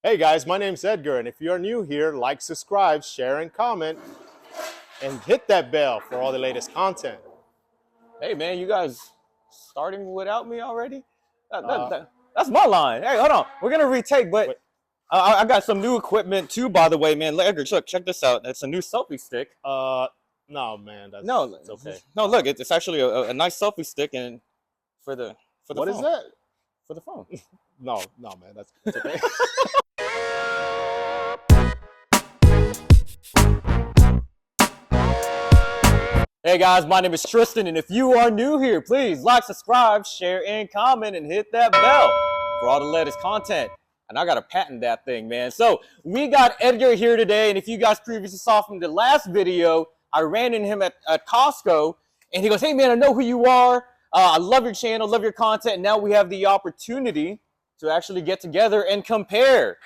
Hey guys, my name's Edgar, and if you're new here, like, subscribe, share, and comment, and hit that bell for all the latest content. Hey man, you guys starting without me already? Uh, That's my line. Hey, hold on. We're gonna retake, but wait, I got some new equipment too, by the way, man. Edgar, check this out. It's a new selfie stick. uh, no, man, No, it's okay. no, look, it's actually a nice selfie stick, and for the for the What is phone, that? for the phone. No, no, man, that's okay. Hey guys, my name is Tristan, and if you are new here, please like, subscribe, share, and comment, and hit that bell for all the latest content. And I gotta patent that thing, man. So we got Edgar here today, and if you guys previously saw from the last video, I ran into him at Costco, and he goes, "Hey man, I know who you are. I love your channel, love your content." And now we have the opportunity to actually get together and compare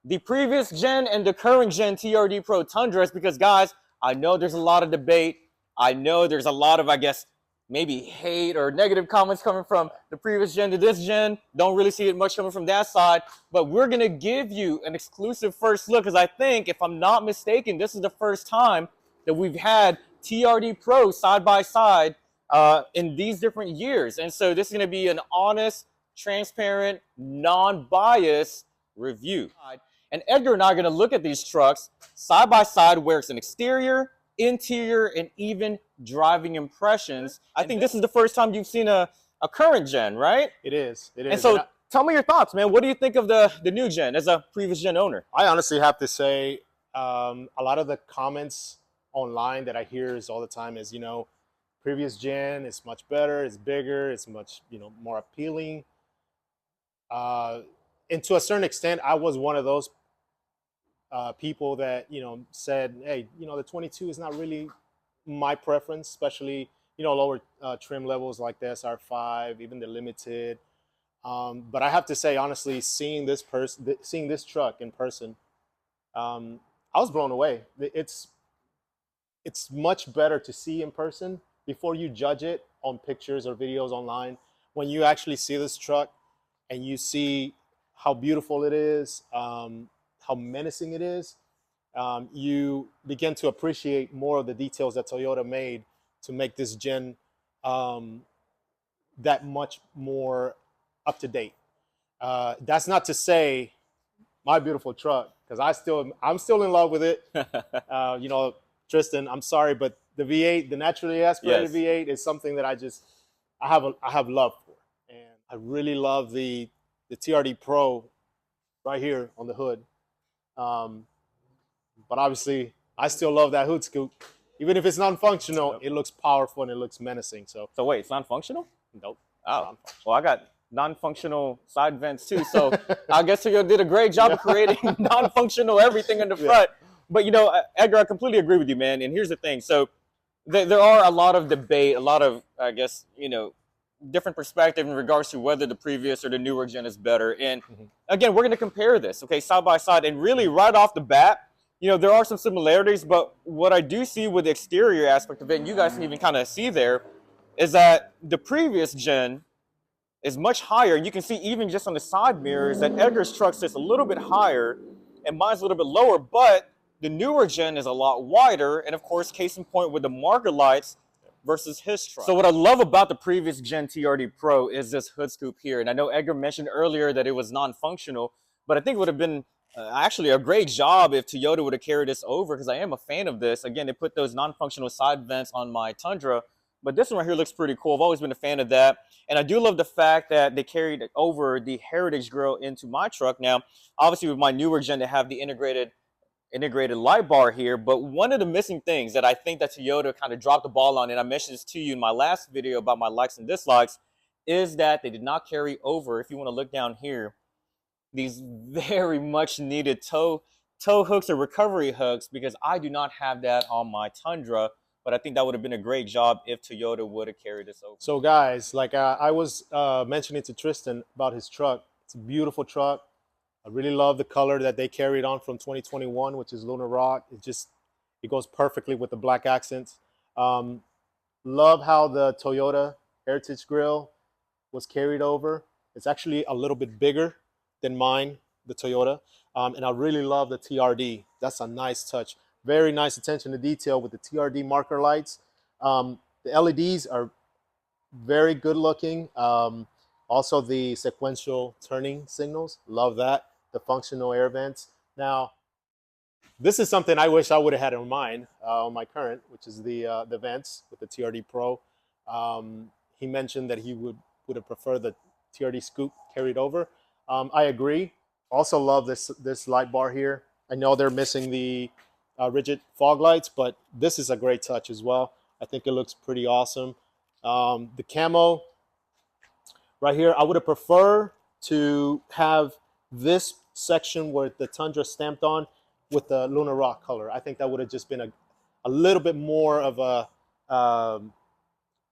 the previous gen and the current gen TRD Pro Tundras, because guys, I know there's a lot of debate. I know there's a lot of, I guess, maybe hate or negative comments coming from the previous gen to this gen. Don't really see it much coming from that side. But we're going to give you an exclusive first look, because I think, if I'm not mistaken, this is the first time that we've had TRD Pro side by side in these different years. And so this is going to be an honest, transparent, non-biased review. And Edgar and I are going to look at these trucks side by side, where it's an exterior, interior, and even driving impressions. I think this is the first time you've seen a current gen, right? It is. It is. And so tell me your thoughts, man. What do you think of the new gen as a previous gen owner? I honestly have to say, a lot of the comments online that I hear is all the time is, previous gen is much better, it's bigger, it's much, more appealing. And to a certain extent, I was one of those people that said, hey, the 22 is not really my preference, especially lower trim levels like the SR5, even the limited. But I have to say, honestly, seeing this truck in person, I was blown away. It's much better to see in person before you judge it on pictures or videos online. When you actually see this truck and you see how beautiful it is, how menacing it is, you begin to appreciate more of the details that Toyota made to make this gen that much more up to date. That's not to say my beautiful truck, because I'm still in love with it. Tristan, I'm sorry, but the V8, the naturally aspirated Yes. V8, is something that I have love for, and I really love the TRD Pro right here on the hood. But obviously, I still love that hood scoop. Even if it's non-functional, it looks powerful and it looks menacing. So wait, it's non-functional? nope. Oh, well, I got non-functional side vents too. So I guess you did a great job of creating non-functional everything in the front. But Edgar, I completely agree with you, man. And here's the thing. So there are a lot of debate, a lot of, I guess, different perspective in regards to whether the previous or the newer gen is better. And again, we're going to compare this, okay, side by side. And really, right off the bat, there are some similarities. But what I do see with the exterior aspect of it, and you guys can even kind of see there, is that the previous gen is much higher. You can see even just on the side mirrors that Edgar's truck sits a little bit higher and mine's a little bit lower, but the newer gen is a lot wider. And of course, case in point with the marker lights versus his truck. So what I love about the previous gen TRD Pro is this hood scoop here. And I know Edgar mentioned earlier that it was non-functional, but I think it would have been actually a great job if Toyota would have carried this over, because I am a fan of this. Again, they put those non-functional side vents on my Tundra, but this one right here looks pretty cool. I've always been a fan of that. And I do love the fact that they carried over the Heritage Grille into my truck. Now, obviously with my newer gen, they have the integrated light bar here. But one of the missing things that I think that Toyota kind of dropped the ball on, and I mentioned this to you in my last video about my likes and dislikes, is that they did not carry over, if you want to look down here, these very much needed tow hooks or recovery hooks, because I do not have that on my Tundra. But I think that would have been a great job if Toyota would have carried this over. So guys, like I was mentioning to Tristan about his truck, it's a beautiful truck. I really love the color that they carried on from 2021, which is Lunar Rock. It goes perfectly with the black accents. Love how the Toyota Heritage Grille was carried over. It's actually a little bit bigger than mine. the Toyota. And I really love the TRD. That's a nice touch. Very nice attention to detail with the TRD marker lights. The LEDs are very good looking. Also the sequential turning signals, love that. The functional air vents. Now, this is something I wish I would have had in mind on my current, which is the vents with the TRD Pro. He mentioned that he would have preferred the TRD Scoop carried over. I agree. Also love this light bar here. I know they're missing the rigid fog lights, but this is a great touch as well. I think it looks pretty awesome. The camo right here, I would have preferred to have this section where the Tundra stamped on with the Lunar Rock color. I think that would have just been a little bit more of a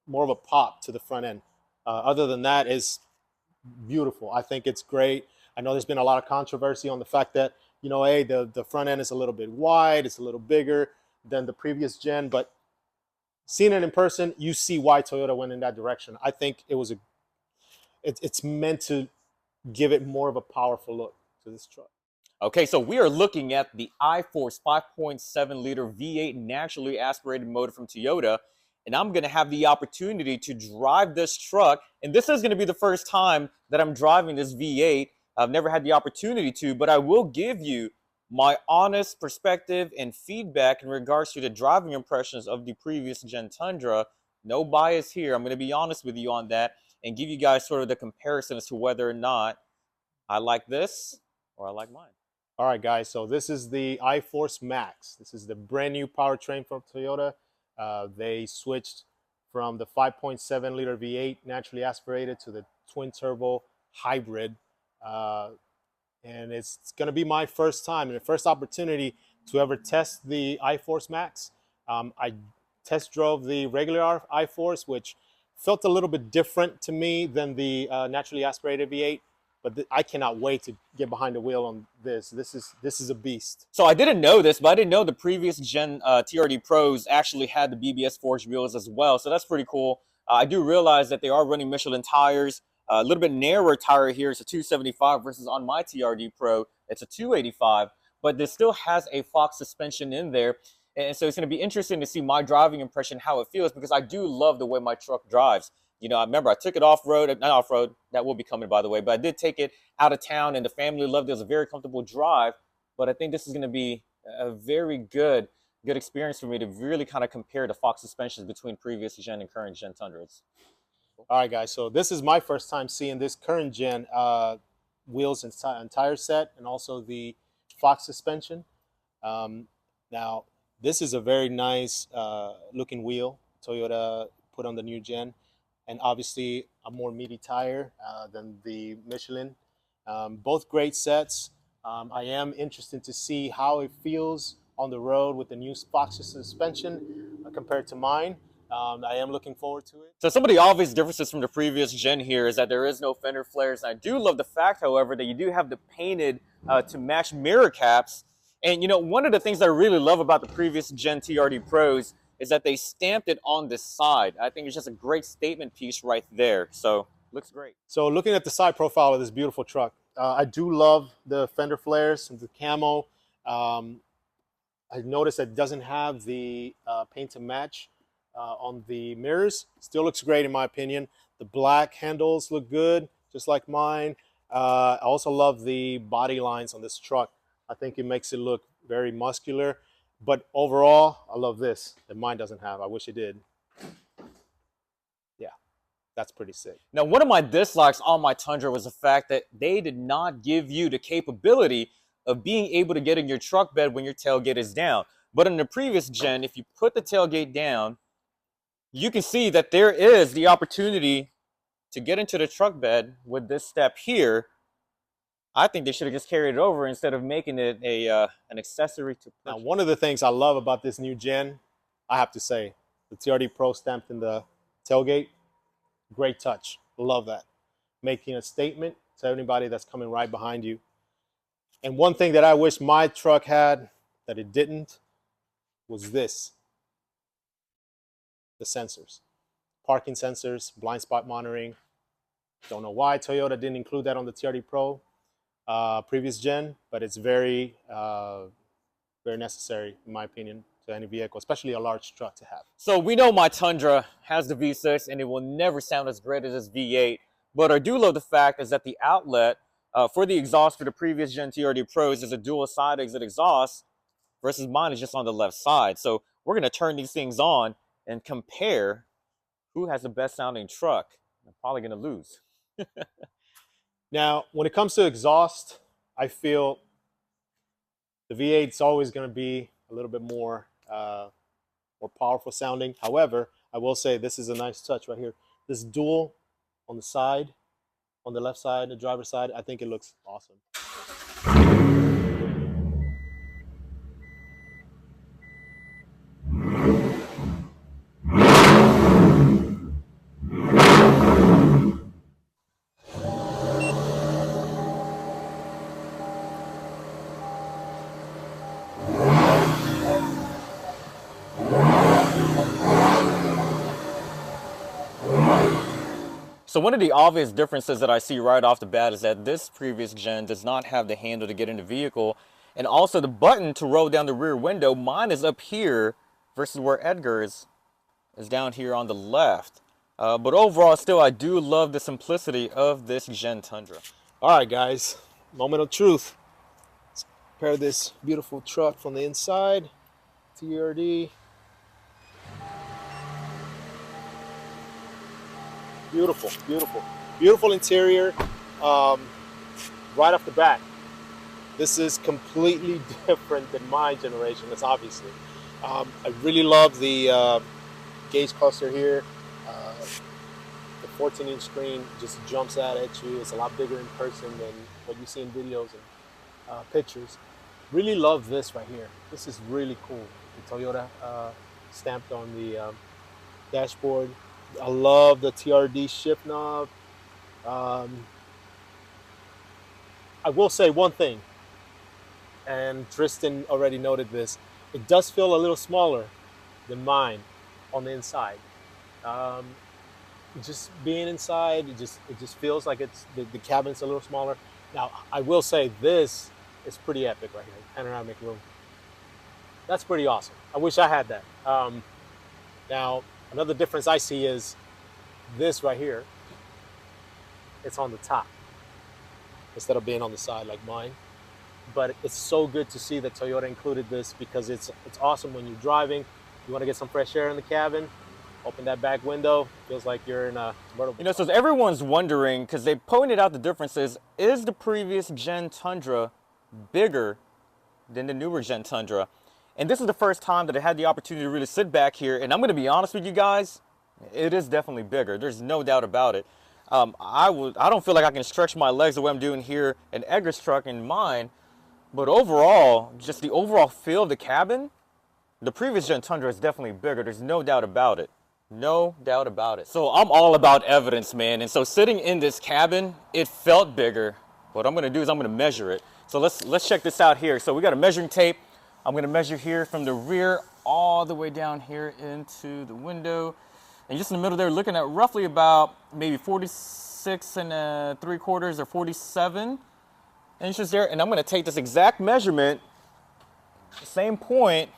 pop to the front end. Other than that, is beautiful. I think it's great. I know there's been a lot of controversy on the fact that, you know, hey, the front end is a little bit wide, it's a little bigger than the previous gen, but seeing it in person, you see why Toyota went in that direction. I think it's meant to give it more of a powerful look to this truck. Okay, so we are looking at the iForce 5.7 liter V8 naturally aspirated motor from Toyota, and I'm going to have the opportunity to drive this truck, and this is going to be the first time that I'm driving this V8. I've never had the opportunity to, but I will give you my honest perspective and feedback in regards to the driving impressions of the previous gen Tundra. No bias here. I'm going to be honest with you on that and give you guys sort of the comparison as to whether or not I like this or I like mine. All right, guys, so this is the iForce Max. This is the brand new powertrain from Toyota. They switched from the 5.7 liter V8 naturally aspirated to the twin turbo hybrid. And it's going to be my first time and the first opportunity to ever test the iForce Max. I test drove the regular iForce, which felt a little bit different to me than the naturally aspirated V8. But I cannot wait to get behind the wheel on this. This is a beast. So I didn't know this, but I didn't know the previous gen TRD Pros actually had the BBS forged wheels as well. So that's pretty cool. I do realize that they are running Michelin tires. A little bit narrower tire here. It's a 275 versus on my TRD Pro, it's a 285. But this still has a Fox suspension in there. And so it's going to be interesting to see my driving impression, how it feels, because I do love the way my truck drives. You know, I remember I took it off-road, not off-road, that will be coming, by the way, but I did take it out of town, and the family loved it. It was a very comfortable drive, but I think this is going to be a very good experience for me to really kind of compare the Fox suspensions between previous gen and current gen Tundras. All right, guys, so this is my first time seeing this current gen wheels and tire set, and also the Fox suspension. Now, this is a very nice looking wheel Toyota put on the new gen. And obviously a more meaty tire than the Michelin. Both great sets. I am interested to see how it feels on the road with the new Fox suspension compared to mine. I am looking forward to it. So some of the obvious differences from the previous gen here is that there is no fender flares. And I do love the fact, however, that you do have the painted to match mirror caps. And you know, one of the things that I really love about the previous gen TRD Pros is that they stamped it on the side. I think it's just a great statement piece right there. So, looks great. So looking at the side profile of this beautiful truck, I do love the fender flares and the camo. I noticed that it doesn't have the paint to match on the mirrors. Still looks great in my opinion. The black handles look good, just like mine. I also love the body lines on this truck. I think it makes it look very muscular. But overall, I love this that mine doesn't have. I wish it did. Yeah, that's pretty sick. Now, one of my dislikes on my Tundra was the fact that they did not give you the capability of being able to get in your truck bed when your tailgate is down. But in the previous gen, if you put the tailgate down, you can see that there is the opportunity to get into the truck bed with this step here. I think they should have just carried it over instead of making it an accessory to purchase. Now, one of the things I love about this new gen, I have to say, the TRD Pro stamped in the tailgate, great touch. Love that. Making a statement to anybody that's coming right behind you. And one thing that I wish my truck had that it didn't was this. The sensors. Parking sensors, blind spot monitoring. Don't know why Toyota didn't include that on the TRD Pro. previous gen, but it's very very necessary in my opinion to any vehicle, especially a large truck to have. So we know my Tundra has the V6 and it will never sound as great as this V8, but I do love the fact is that the outlet for the exhaust for the previous gen TRD Pros is a dual side exit exhaust versus mine is just on the left side. So we're going to turn these things on and compare who has the best sounding truck. I'm probably going to lose. Now, when it comes to exhaust, I feel the V8 is always going to be a little bit more powerful sounding. However, I will say this is a nice touch right here. This dual on the side, on the left side, the driver's side, I think it looks awesome. So one of the obvious differences that I see right off the bat is that this previous gen does not have the handle to get in the vehicle, and also the button to roll down the rear window. Mine is up here versus where Edgar's is down here on the left. But overall, still, I do love the simplicity of this Gen Tundra. All right, guys, moment of truth. Let's compare this beautiful truck from the inside, TRD. Beautiful, beautiful, beautiful interior. Right off the bat, this is completely different than my generation. That's obviously. I really love the gauge cluster here. The 14-inch screen just jumps out at you. It's a lot bigger in person than what you see in videos and pictures. Really love this right here. This is really cool. The Toyota stamped on the dashboard. I love the TRD shift knob. I will say one thing, and Tristan already noted this. It does feel a little smaller than mine on the inside. Just being inside, it just feels like it's the cabin's a little smaller. Now, I will say this is pretty epic right here, panoramic room. That's pretty awesome. I wish I had that. Now, another difference I see is this right here. It's on the top instead of being on the side like mine. But it's so good to see that Toyota included this because it's awesome when you're driving. You want to get some fresh air in the cabin, open that back window, feels like you're in a convertible. You know, so everyone's wondering, because they pointed out the differences, is the previous Gen Tundra bigger than the newer Gen Tundra? And this is the first time that I had the opportunity to really sit back here, and I'm going to be honest with you guys, it is definitely bigger. There's no doubt about it. I don't feel like I can stretch my legs the way I'm doing here in Edgar's truck and mine, but overall, just the overall feel of the cabin, the previous Gen Tundra is definitely bigger. There's no doubt about it. No doubt about it. So I'm all about evidence, man. And so sitting in this cabin, it felt bigger. What I'm going to do is I'm going to measure it. So let's check this out here. So we got a measuring tape. I'm going to measure here from the rear all the way down here into the window. And just in the middle there, looking at roughly about maybe 46 and 3/4 or 47 inches there. And I'm going to take this exact measurement, same point,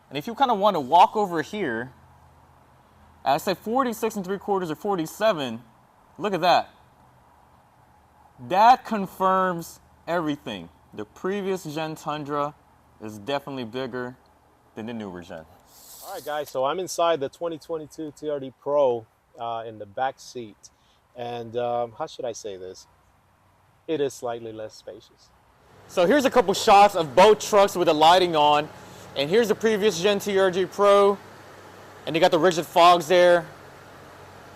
and if you kind of want to walk over here, I say 46 and 3/4 or 47, look at that. That confirms everything. The previous Gen Tundra is definitely bigger than the newer Gen. All right, guys, so I'm inside the 2022 TRD Pro in the back seat. And how should I say this? It is slightly less spacious. So here's a couple shots of both trucks with the lighting on. And here's the previous Gen TRD Pro. And you got the rigid fogs there.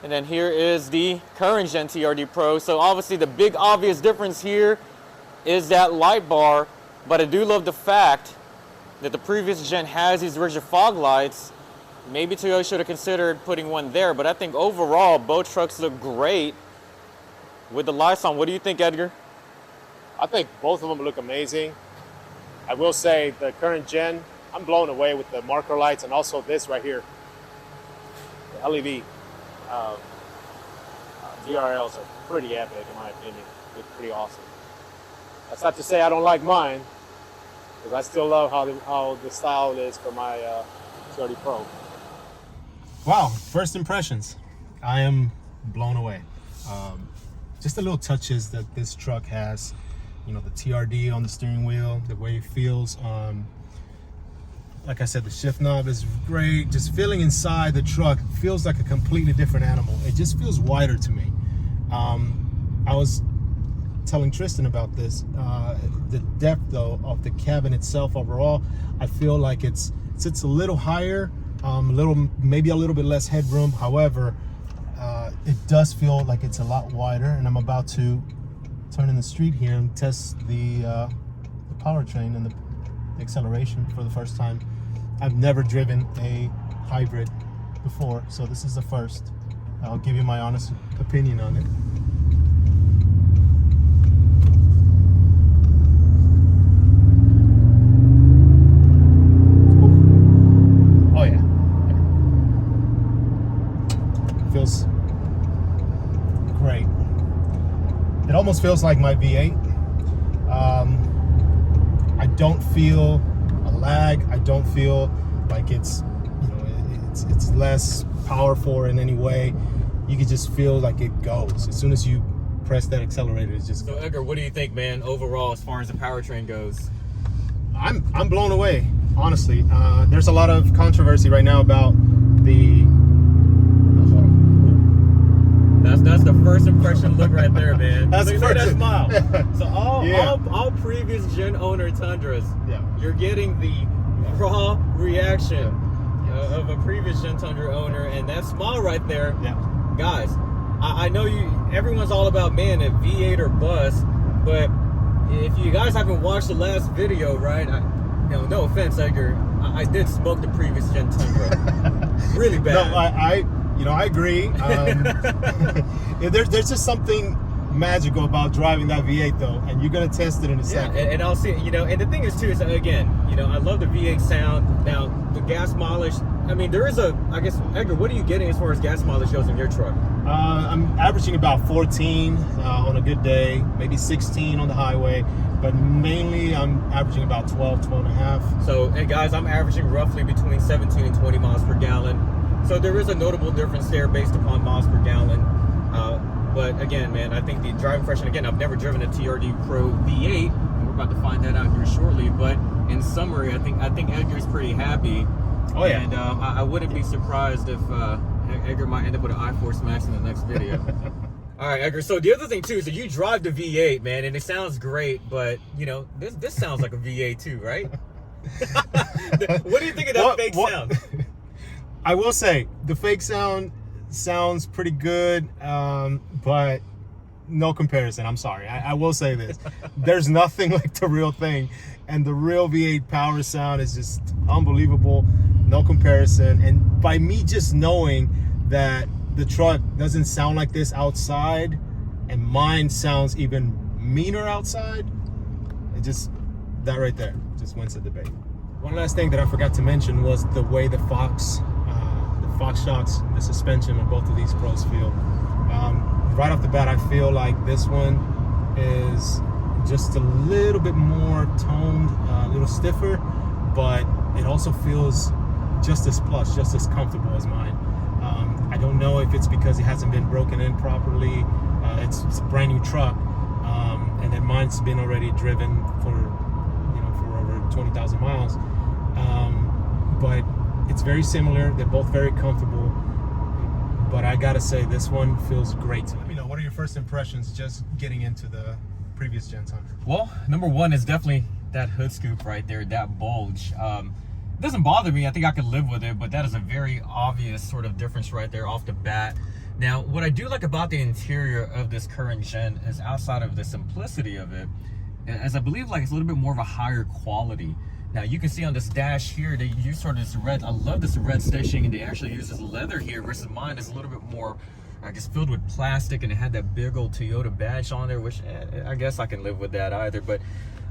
And then here is the current Gen TRD Pro. So obviously the big obvious difference here is that light bar. But I do love the fact that the previous Gen has these rigid fog lights. Maybe Toyota should have considered putting one there. But I think overall both trucks look great with the lights on. What do you think, Edgar? I think both of them look amazing. I will say the current Gen, I'm blown away with the marker lights and also this right here. The LED DRLs are pretty epic in my opinion. They're pretty awesome. That's not to say I don't like mine, because I still love how the style is for my TRD Pro. Wow, first impressions. I am blown away. Just the little touches that this truck has, you know, the TRD on the steering wheel, the way it feels. Like I said, the shift knob is great. Just feeling inside the truck feels like a completely different animal. It just feels wider to me. I was telling Tristan about this. The depth though of the cabin itself overall, I feel like it sits a little higher, maybe a little bit less headroom. However, it does feel like it's a lot wider, and I'm about to turn in the street here and test the powertrain and the acceleration for the first time. I've never driven a hybrid before, so this is the first. I'll give you my honest opinion on it. Oh yeah. Feels great. It almost feels like my V8. I don't feel a lag. I don't feel like it's less powerful in any way. You can just feel like it goes. As soon as you press that accelerator, it's just So Edgar, what do you think, man, overall as far as the powertrain goes? I'm blown away, honestly. There's a lot of controversy right now about the That's the first impression look right there, man. That's Look at that smile. So Yeah. all previous gen owner Tundras, Yeah. you're getting the raw reaction of a previous gen Tundra owner, and that smile right there, Yeah. guys. I know everyone's all about, man, a V8 or bust, but if you guys haven't watched the last video, right? No offense, Edgar, I did smoke the previous gen Tundra, really bad. No, I agree. There's just something magical about driving that V8 though, and you're gonna test it in a second. And I'll see, and the thing is too, is again, I love the V8 sound. Now the gas mileage, I mean, there is I guess, Edgar, what are you getting as far as gas mileage goes in your truck? I'm averaging about 14 on a good day, maybe 16 on the highway, but mainly I'm averaging about 12 and a half. So, and guys, I'm averaging roughly between 17 and 20 miles per gallon. So there is a notable difference there based upon miles per gallon. But again, man, I think the driving impression, again, I've never driven a TRD Pro V8, and we're about to find that out here shortly. But in summary, I think Edgar's pretty happy. Oh yeah. And I wouldn't be surprised if Edgar might end up with an I-Force Max in the next video. All right, Edgar. So the other thing too is that you drive the V8, man, and it sounds great, but this sounds like a V8 too, right? What do you think of that fake sound? I will say the fake sound sounds pretty good, but no comparison. I'm sorry. I will say this. There's nothing like the real thing, and the real V8 power sound is just unbelievable. No comparison. And by me just knowing that the truck doesn't sound like this outside, and mine sounds even meaner outside, that right there just wins the debate. One last thing that I forgot to mention was the way the Fox shocks, the suspension of both of these Pros feel. Right off the bat, I feel like this one is just a little bit more toned, a little stiffer, but it also feels just as plush, just as comfortable as mine. I don't know if it's because it hasn't been broken in properly. It's a brand new truck, and then mine's been already driven for over 20,000 miles. But it's very similar. They're both very comfortable, but I gotta say this one feels great. Let me know, what are your first impressions just getting into the previous gen Tundra? Well, number one is definitely that hood scoop right there, that bulge. It doesn't bother me. I think I could live with it, but that is a very obvious sort of difference right there off the bat. Now, what I do like about the interior of this current gen is, outside of the simplicity of it, as I believe like it's a little bit more of a higher quality. Now you can see on this dash here, they use sort of this red, I love this red stitching, and they actually use this leather here, versus mine is a little bit more, I guess, filled with plastic, and it had that big old Toyota badge on there, which I guess I can live with that either. But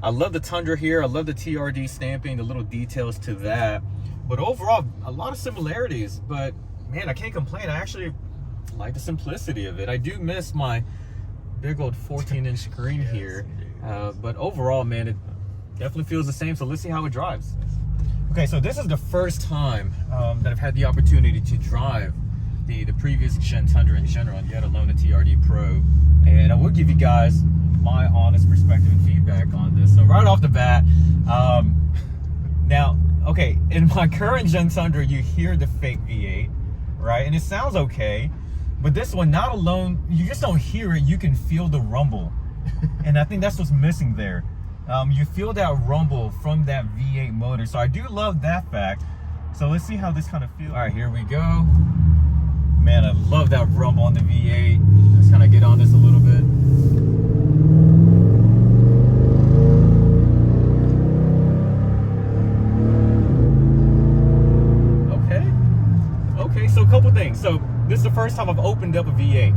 I love the Tundra here, I love the TRD stamping, the little details to that. But overall, a lot of similarities, but man, I can't complain. I actually like the simplicity of it. I do miss my big old 14-inch screen here. But overall, man, it definitely feels the same. So let's see how it drives. Okay, so this is the first time that I've had the opportunity to drive the previous gen Tundra in general, and yet alone the TRD Pro. And I will give you guys my honest perspective and feedback on this. So right off the bat, now, okay, in my current gen Tundra, you hear the fake V8, right? And it sounds okay, but this one, not alone, you just don't hear it, you can feel the rumble. And I think that's what's missing there. You feel that rumble from that V8 motor. So I do love that fact. So let's see how this kind of feels. All right, here we go. Man, I love that rumble on the V8. Let's kind of get on this a little bit. Okay, so a couple things. So this is the first time I've opened up a V8.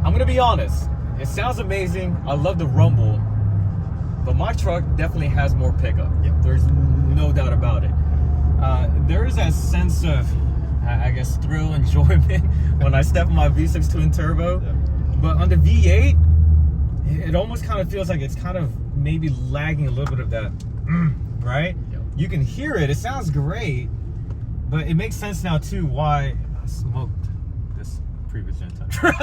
I'm gonna be honest, it sounds amazing. I love the rumble, but my truck definitely has more pickup. Yep. There's no doubt about it. There is that sense of, I guess, thrill, enjoyment when I step on my V6 twin turbo. Yep. But on the V8, it almost kind of feels like it's kind of maybe lagging a little bit of that, right? Yep. You can hear it. It sounds great, but it makes sense now too why I smoked this previous gen Tundra.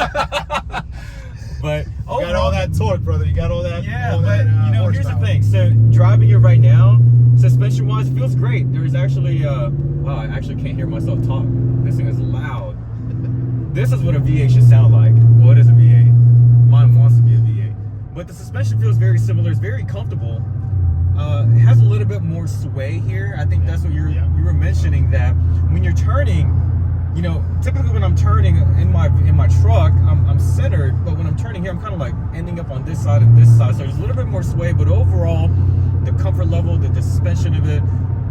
But you got all that torque, brother. You got all that. Yeah, all but that, you know, here's the horsepower. thing. So driving it right now, suspension wise, it feels great. There's actually, wow, I actually can't hear myself talk. This thing is loud. This is what a V8 should sound like. Well, it is a V8. Mine wants to be a V8. But the suspension feels very similar. It's very comfortable. It has a little bit more sway here. I think that's what you were mentioning, that when you're turning, you know, typically when I'm turning in my truck, I'm centered, but when I'm turning here, I'm kind of like ending up on this side and this side. So there's a little bit more sway, but overall, the comfort level, the suspension of it,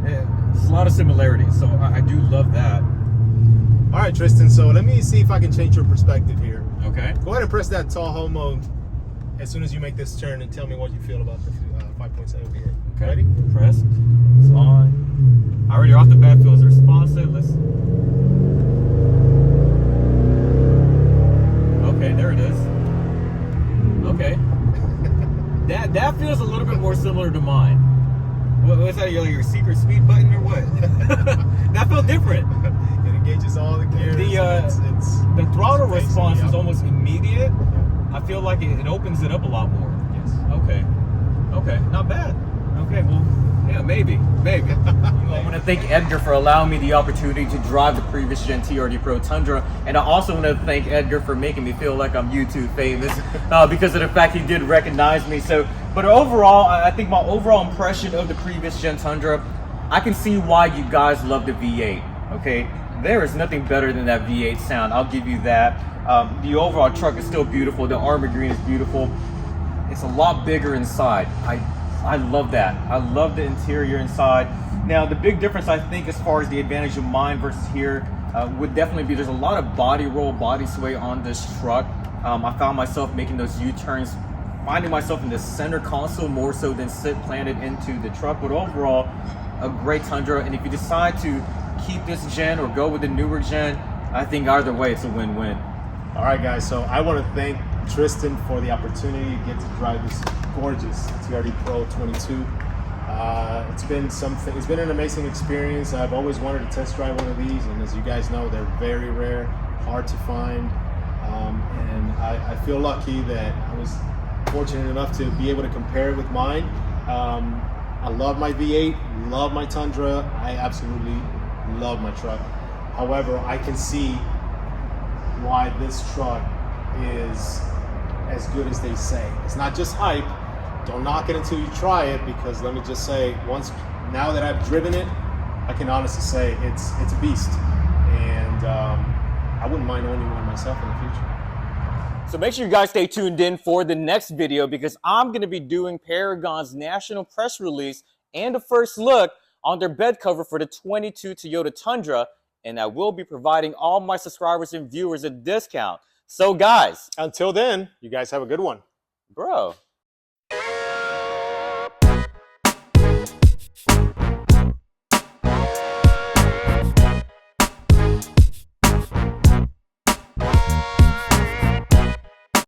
there's a lot of similarities. So I do love that. All right, Tristan. So let me see if I can change your perspective here. Okay. Go ahead and press that Tahoe mode as soon as you make this turn, and tell me what you feel about the 5.7 V8. Okay. Ready? Pressed. It's on. Already off the bat feels responsive. Let's. Okay, there it is. Okay. That feels a little bit more similar to mine. What's that? Your secret speed button or what? That felt different. It engages all the gears. The throttle response is up. almost immediate. I feel like it opens it up a lot more. Yes. Okay, not bad. Okay, well, yeah, maybe. I want to thank Edgar for allowing me the opportunity to drive the previous gen TRD Pro Tundra, and I also want to thank Edgar for making me feel like I'm YouTube famous because of the fact he did recognize me. So, but overall, I think my overall impression of the previous gen Tundra, I can see why you guys love the V8. Okay, there is nothing better than that V8 sound. I'll give you that. The overall truck is still beautiful. The armor green is beautiful. It's a lot bigger inside. I love that. I love the interior inside. Now, the big difference, I think, as far as the advantage of mine versus here, would definitely be there's a lot of body roll, body sway on this truck. I found myself making those U-turns, finding myself in the center console more so than sit planted into the truck. But overall, a great Tundra. And if you decide to keep this gen or go with the newer gen, I think either way, it's a win-win. All right, guys. So I want to thank Tristan for the opportunity to get to drive this gorgeous TRD Pro 22. It's been an amazing experience. I've always wanted to test drive one of these, and as you guys know, they're very rare, hard to find, and I feel lucky that I was fortunate enough to be able to compare it with mine. I love my V8, love my Tundra. I absolutely love my truck. However, I can see why this truck is as good as they say. It's not just hype. Don't knock it until you try it, because let me just say, now that I've driven it, I can honestly say it's a beast, and I wouldn't mind owning one myself in the future. So make sure you guys stay tuned in for the next video, because I'm going to be doing Paragon's national press release and a first look on their bed cover for the 22 Toyota Tundra, and I will be providing all my subscribers and viewers a discount. So guys, Until then, you guys have a good one. Bro.